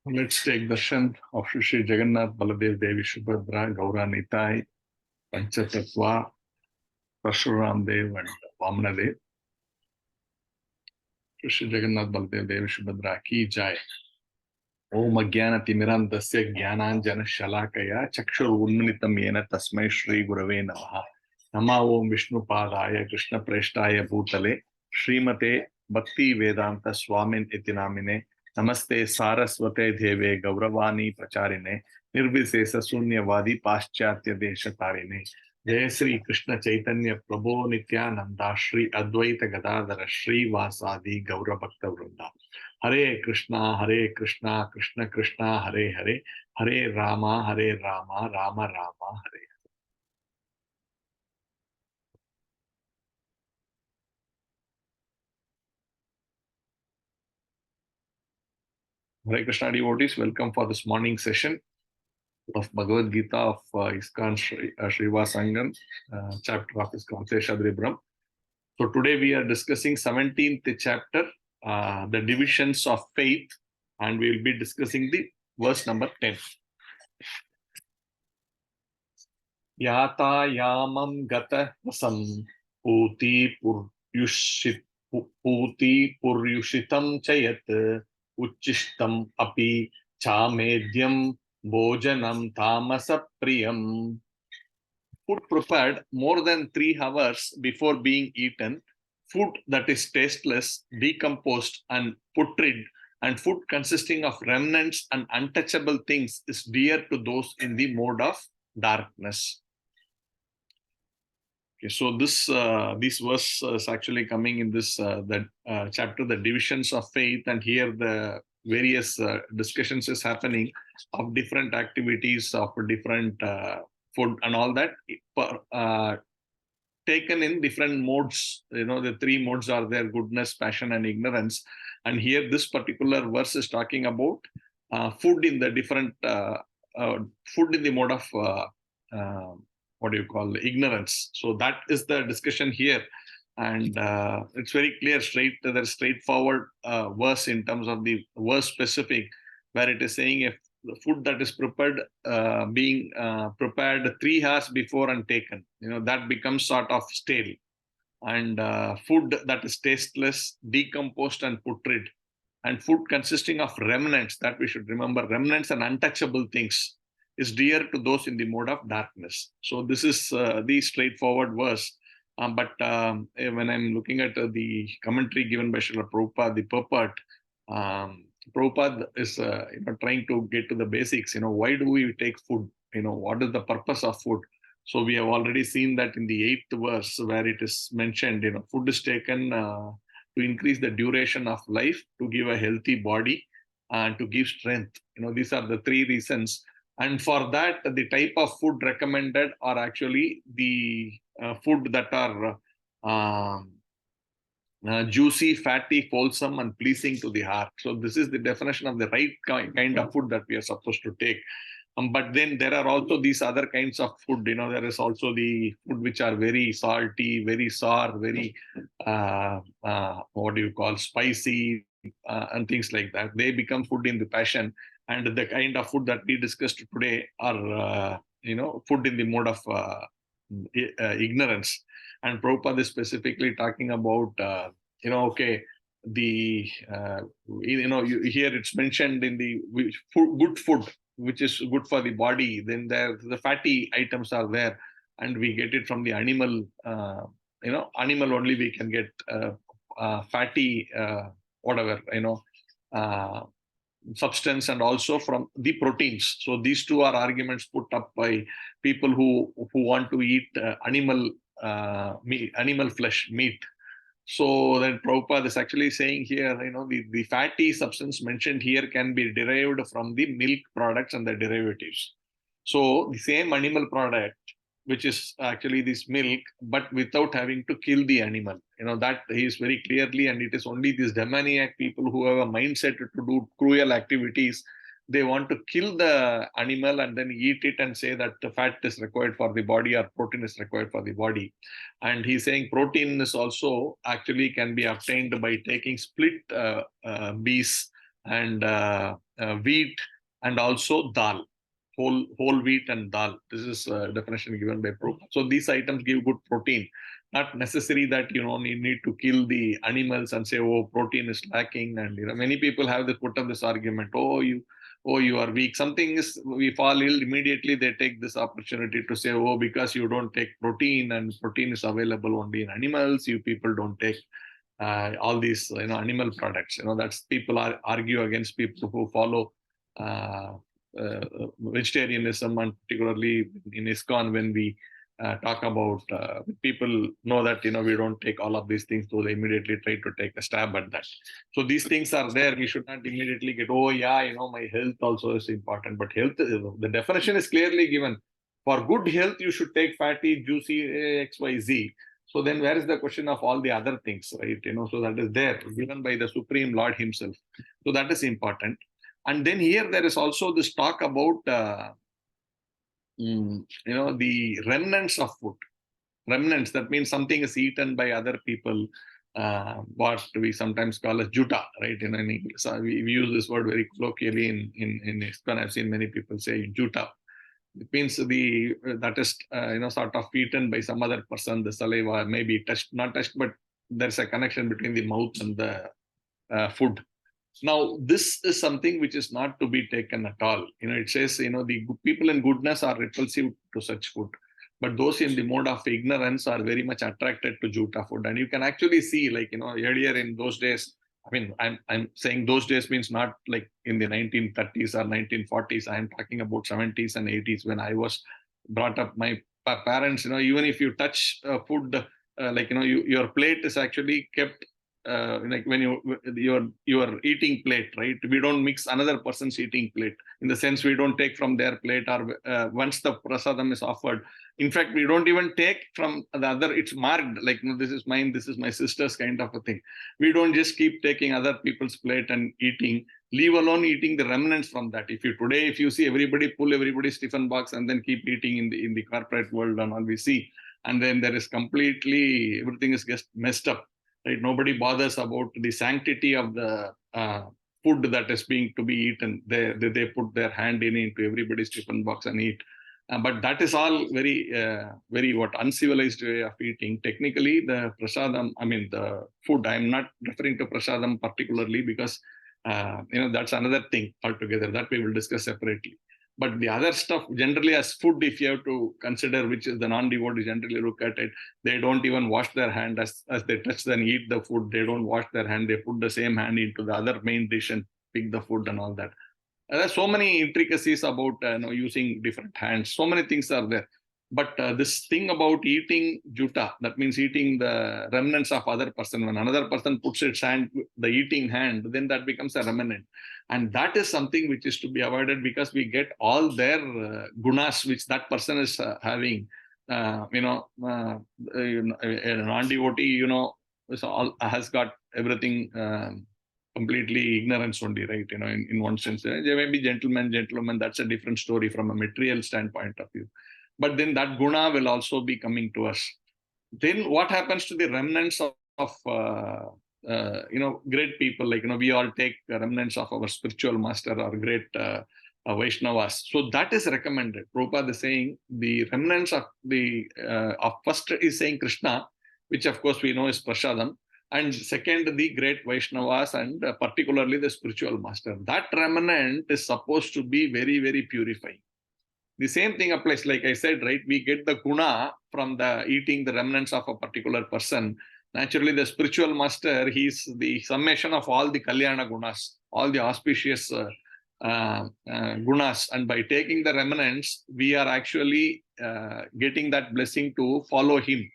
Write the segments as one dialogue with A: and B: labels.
A: Let's take darshan of Shri Jagannath, Baladev, Devi Subhadra, Gaura Nitai, Panchatattva, Parshuram Dev, and Vamana Dev. Shri Jagannath, Baladev, Devi Subhadra ki jai. Om Ajnanatimirandasya Jnananjana Shalakaya Chakshur Unmilitam Yena Tasmai Shri Gurave Namaha. Nama Om Vishnu Padaya Krishna Preshtaya Bhutale Srimate Bhakti Vedanta Swamin Itinamine Namaste Saraswate Deve Gauravani Pracharine Nirvisesa Sunyavadi Paschatya Deshatarine Jai Sri Krishna Chaitanya Prabhu Nityananda Shri Advaita Gadadhara Shri Vasadi Gaura Bhakta Vrinda. Hare Krishna, Krishna Krishna, Hare Hare, Hare Rama, Rama Rama, Hare. Hare Krishna devotees, welcome for this morning session of Bhagavad Gita of ISKCON Srivas Sangam, chapter of ISKCON Seshadri Brahm. So today we are discussing 17th chapter, the divisions of faith, and we will be discussing the verse number 10. Yata yamam gata vasam puti puryushitam chayat uchishtam api chamedyam bhojanam tamasa priyam. Food prepared more than 3 hours before being eaten, food that is tasteless, decomposed, and putrid, and food consisting of remnants and untouchable things is dear to those in the mode of darkness. Okay, so this verse is actually coming in this chapter, the divisions of faith, and here the various discussions is happening of different activities of different food and all that taken in different modes. You know, the 3 modes are there: goodness, passion, and ignorance. And here this particular verse is talking about food in the different food in the mode of what do you call ignorance. So that is the discussion here, and it's very clear, straightforward verse in terms of the verse specific, where it is saying if the food that is prepared being prepared 3 hours before and taken, you know, that becomes sort of stale, and food that is tasteless, decomposed, and putrid, and food consisting of remnants, that we should remember, remnants and untouchable things, is dear to those in the mode of darkness. So this is the straightforward verse. But when I'm looking at the commentary given by Srila Prabhupada, the purport, Prabhupada is trying to get to the basics. You know, why do we take food? You know, what is the purpose of food? So we have already seen that in the 8th verse, where it is mentioned, you know, food is taken to increase the duration of life, to give a healthy body, and to give strength. You know, these are the 3 reasons. And for that, the type of food recommended are actually the food that are juicy, fatty, wholesome, and pleasing to the heart. So this is the definition of the right kind of food that we are supposed to take. But then there are also these other kinds of food. You know, there is also the food which are very salty, very sour, very what do you call, spicy, and things like that. They become food in the passion. And the kind of food that we discussed today are food in the mode of ignorance. And Prabhupada is specifically talking about the here it's mentioned in the good food, which is good for the body. Then there the fatty items are there, and we get it from the animal. Animal only we can get fatty whatever substance, and also from the proteins. So these 2 are arguments put up by people who want to eat animal flesh, meat. So then Prabhupada is actually saying here, you know, the fatty substance mentioned here can be derived from the milk products and the derivatives. So the same animal product, which is actually this milk, but without having to kill the animal. You know, that he is very clearly, and it is only these demoniac people who have a mindset to do cruel activities. They want to kill the animal and then eat it and say that the fat is required for the body or protein is required for the body. And he's saying protein is also actually can be obtained by taking split bees and wheat, and also dal, whole wheat and dal. This is definition given by Prabhu. So these items give good protein. Not necessary that you need to kill the animals and say, oh, protein is lacking. And many people have put up this argument, oh, you are weak. Something is, we fall ill, immediately they take this opportunity to say, oh, because you don't take protein, and protein is available only in animals, you people don't take all these animal products. That's people argue against people who follow uh, vegetarianism, and particularly in ISKCON, when we talk about people know that we don't take all of these things, so they immediately try to take a stab at that. So these things are there. We should not immediately get, oh yeah, my health also is important. But health, the definition is clearly given. For good health, you should take fatty, juicy, XYZ. So then where is the question of all the other things, right? So that is there, given by the Supreme Lord himself. So that is important. And then here there is also this talk about, the remnants of food. Remnants, that means something is eaten by other people, what we sometimes call as juta, right? In English, so we use this word very colloquially in ISKCON. I've seen many people say juta. It means that is sort of eaten by some other person. The saliva may be touched, not touched, but there's a connection between the mouth and the food. Now, this is something which is not to be taken at all. It says, the people in goodness are repulsive to such food, but those in the mode of ignorance are very much attracted to juta food. And you can actually see, like, earlier in those days, I mean, I'm saying those days means not like in the 1930s or 1940s. I'm talking about 70s and 80s when I was brought up. My parents, even if you touch food, like, your plate is actually kept like when your eating plate, right? We don't mix another person's eating plate, in the sense we don't take from their plate, or once the prasadam is offered, in fact we don't even take from the other. It's marked like, this is mine, this is my sister's, kind of a thing. We don't just keep taking other people's plate and eating, leave alone eating the remnants from that. If you see everybody pull everybody's tiffin box and then keep eating in the corporate world and all, we see, and then there is completely, everything is just messed up, right? Nobody bothers about the sanctity of the food that is being to be eaten. They put their hand into everybody's tiffin box and eat. But that is all very, very uncivilized way of eating. Technically, the prasadam, I mean the food, I'm not referring to prasadam particularly, because that's another thing altogether that we will discuss separately. But the other stuff, generally as food, if you have to consider, which is the non-devotee generally look at it, they don't even wash their hand as they touch and eat the food. They don't wash their hand. They put the same hand into the other main dish and pick the food and all that. There's so many intricacies about using different hands. So many things are there. But this thing about eating juta, that means eating the remnants of other person. When another person puts its hand, the eating hand, then that becomes a remnant. And that is something which is to be avoided, because we get all their gunas which that person is having. A non-devotee, has got everything completely ignorance only, right? In one sense, there may be gentlemen, that's a different story from a material standpoint of view. But then that guna will also be coming to us. Then what happens to the remnants of great people? Like, we all take remnants of our spiritual master or great Vaishnavas. So that is recommended. Prabhupada is saying the remnants of the first is saying Krishna, which of course we know is prasadam. And second, the great Vaishnavas, and particularly the spiritual master. That remnant is supposed to be very, very purifying. The same thing applies, like I said, right? We get the guna from the eating the remnants of a particular person. Naturally, the spiritual master, he's the summation of all the kalyana gunas, all the auspicious gunas. And by taking the remnants, we are actually getting that blessing to follow him.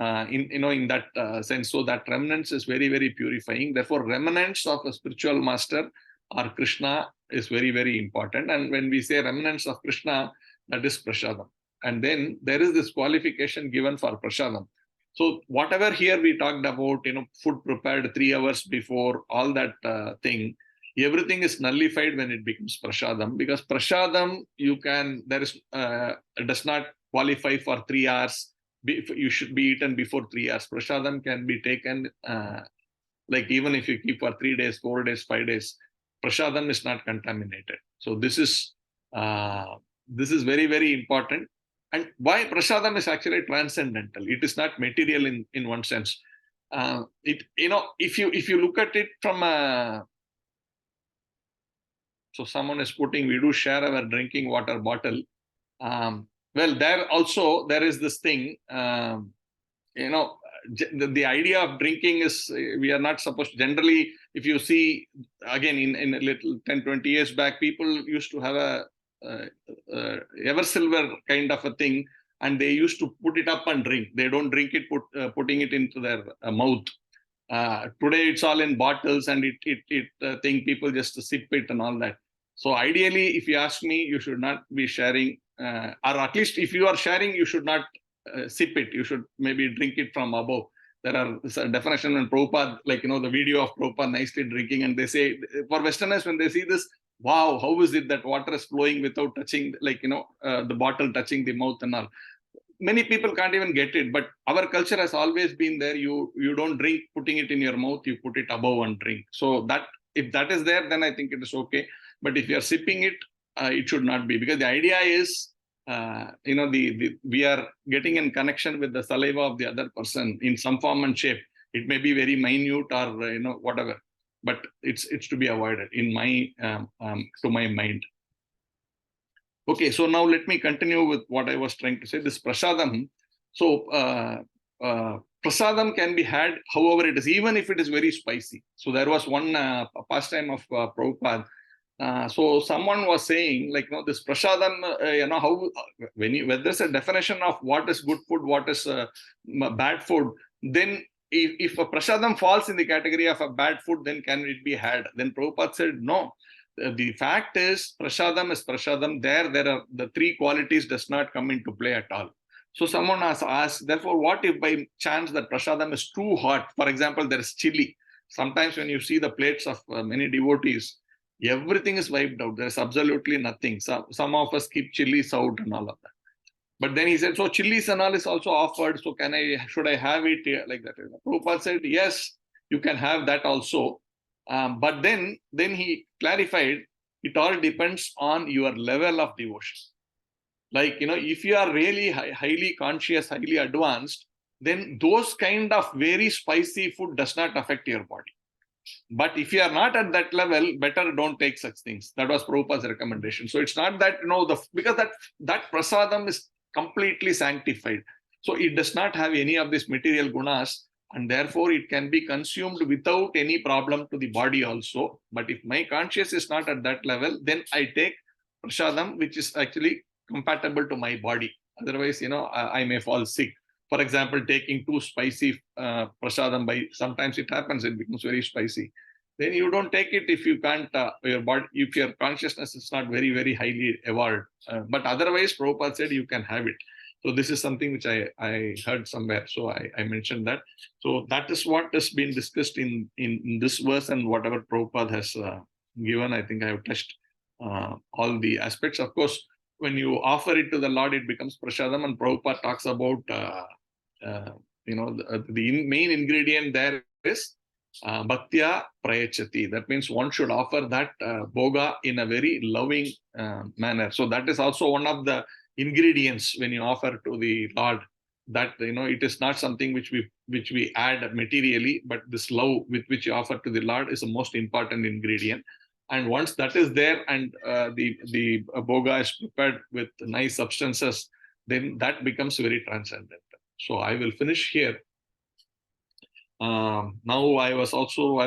A: In that sense. So that remnants is very, very purifying. Therefore, remnants of a spiritual master or Krishna is very, very important. And when we say remnants of Krishna, that is prasadam. And then there is this qualification given for prasadam. So whatever here we talked about, food prepared 3 hours before, all that thing, everything is nullified when it becomes prasadam, because prasadam does not qualify for 3 hours. You should be eaten before 3 hours. Prasadam can be taken like even if you keep for 3 days, 4 days, 5 days. prasadam is not contaminated. So this is very, very important. And why prasadam is actually transcendental. It is not material in one sense. If you look at it from a, so someone is putting, we do share our drinking water bottle. Well, there is this thing, the idea of drinking is, we are not supposed to, generally, if you see, again, in a little 10-20 years back, people used to have a ever silver kind of a thing, and they used to put it up and drink. They don't drink it putting it into their mouth. Today it's all in bottles, and it thing, people just sip it and all that. So ideally, if you ask me, you should not be sharing, or at least if you are sharing, you should not sip it. You should maybe drink it from above. There are a definition in Prabhupada, like, the video of Prabhupada nicely drinking, and they say, for Westerners, when they see this, wow, how is it that water is flowing without touching, the bottle touching the mouth and all. Many people can't even get it, but our culture has always been there. You don't drink putting it in your mouth, you put it above and drink. So that, if that is there, then I think it is okay. But if you are sipping it, it should not be, because the idea is, we are getting in connection with the saliva of the other person in some form and shape. It may be very minute or whatever, but it's to be avoided in my to my mind. Okay, so now let me continue with what I was trying to say. This prasadam. So prasadam can be had however it is, even if it is very spicy. So there was one pastime of Prabhupada. So someone was saying, this prasadam, how when there's a definition of what is good food, what is bad food, then if a prasadam falls in the category of a bad food, then can it be had? Then Prabhupada said, no. The fact is prasadam is prasadam. There are the three qualities does not come into play at all. So someone has asked, therefore, what if by chance that prasadam is too hot? For example, there is chili. Sometimes when you see the plates of many devotees, everything is wiped out. There is absolutely nothing. Some of us keep chilies out and all of that. But then he said, so chilies and all is also offered. So should I have it like that? Prabhupada said, yes, you can have that also. But then he clarified, it all depends on your level of devotion. If you are really highly conscious, highly advanced, then those kind of very spicy food does not affect your body. But if you are not at that level, better don't take such things. That was Prabhupada's recommendation. So it's not that, because that prasadam is completely sanctified. So it does not have any of these material gunas, and therefore it can be consumed without any problem to the body also. But if my conscience is not at that level, then I take prasadam, which is actually compatible to my body. Otherwise, I may fall sick. For example, taking too spicy prasadam, sometimes it happens, it becomes very spicy. Then you don't take it if you can't, your body, if your consciousness is not very, very highly evolved. But otherwise, Prabhupada said you can have it. So this is something which I heard somewhere. So I mentioned that. So that is what has been discussed in this verse, and whatever Prabhupada has given. I think I have touched all the aspects. Of course, when you offer it to the Lord, it becomes prasadam, and Prabhupada talks about the main ingredient there is bhaktya prayachati. That means one should offer that bhoga in a very loving manner. So that is also one of the ingredients when you offer to the Lord. That it is not something which we add materially, but this love with which you offer to the Lord is the most important ingredient. And once that is there, and the bhoga is prepared with nice substances, then that becomes very transcendental. So I will finish here. Now I was also